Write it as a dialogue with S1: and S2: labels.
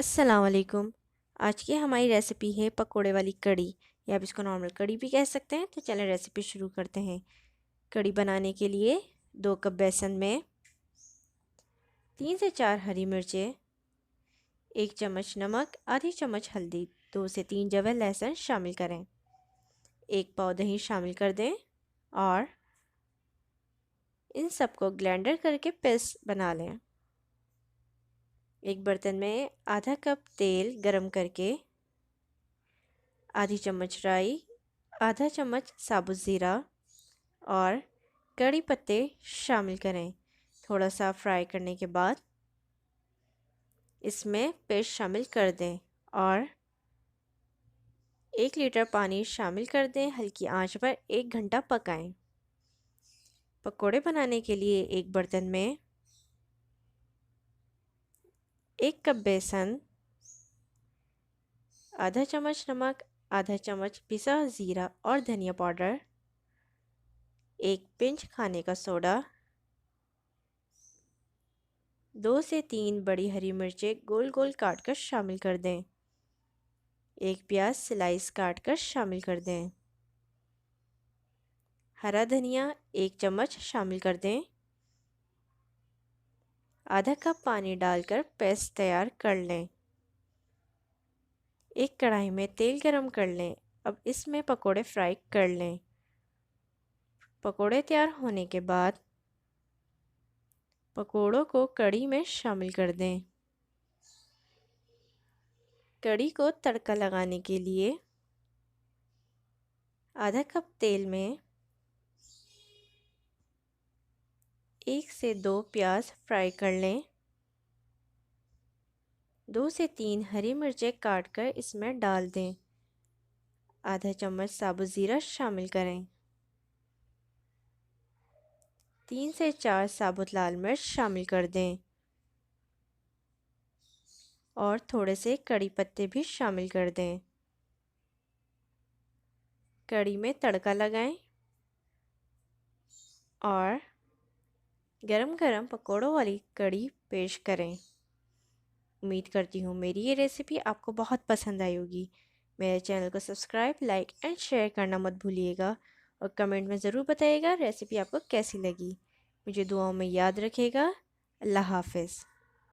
S1: अस्सलाम वालेकुम। आज की हमारी रेसिपी है पकोड़े वाली कड़ी, या आप इसको नॉर्मल कड़ी भी कह सकते हैं। तो चलें रेसिपी शुरू करते हैं। कड़ी बनाने के लिए 2 कप बेसन में 3 से 4 हरी मिर्चें, 1 चम्मच नमक, आधी चम्मच हल्दी, 2 से 3 जवे लहसुन शामिल करें। 1 पाव दही शामिल कर दें और इन सबको ग्राइंडर करके पेस्ट बना लें। एक बर्तन में आधा कप तेल गरम करके आधी चम्मच राई, आधा चम्मच साबुत ज़ीरा और कड़ी पत्ते शामिल करें। थोड़ा सा फ्राई करने के बाद इसमें पेस्ट शामिल कर दें और 1 लीटर पानी शामिल कर दें। हल्की आंच पर 1 घंटा पकाएं। पकोड़े बनाने के लिए एक बर्तन में 1 कप बेसन, आधा चम्मच नमक, आधा चम्मच पिसा ज़ीरा और धनिया पाउडर, 1 पिंच खाने का सोडा, 2 से 3 बड़ी हरी मिर्चें गोल गोल काट कर शामिल कर दें। 1 प्याज स्लाइस काट कर शामिल कर दें। हरा धनिया 1 चम्मच शामिल कर दें। आधा कप पानी डालकर पेस्ट तैयार कर लें। एक कढ़ाई में तेल गरम कर लें। अब इसमें पकोड़े फ्राई कर लें। पकोड़े तैयार होने के बाद पकोड़ों को कड़ी में शामिल कर दें। कड़ी को तड़का लगाने के लिए आधा कप तेल में 1 से 2 प्याज फ्राई कर लें। 2 से 3 हरी मिर्चें काट कर इसमें डाल दें। आधा चम्मच साबुत ज़ीरा शामिल करें। 3 से 4 साबुत लाल मिर्च शामिल कर दें और थोड़े से कड़ी पत्ते भी शामिल कर दें। कड़ी में तड़का लगाएं और गरम गरम पकोड़ों वाली कड़ी पेश करें। उम्मीद करती हूँ मेरी ये रेसिपी आपको बहुत पसंद आई होगी। मेरे चैनल को सब्सक्राइब, लाइक एंड शेयर करना मत भूलिएगा और कमेंट में ज़रूर बताइएगा रेसिपी आपको कैसी लगी। मुझे दुआओं में याद रखिएगा। अल्लाह हाफ़िज़।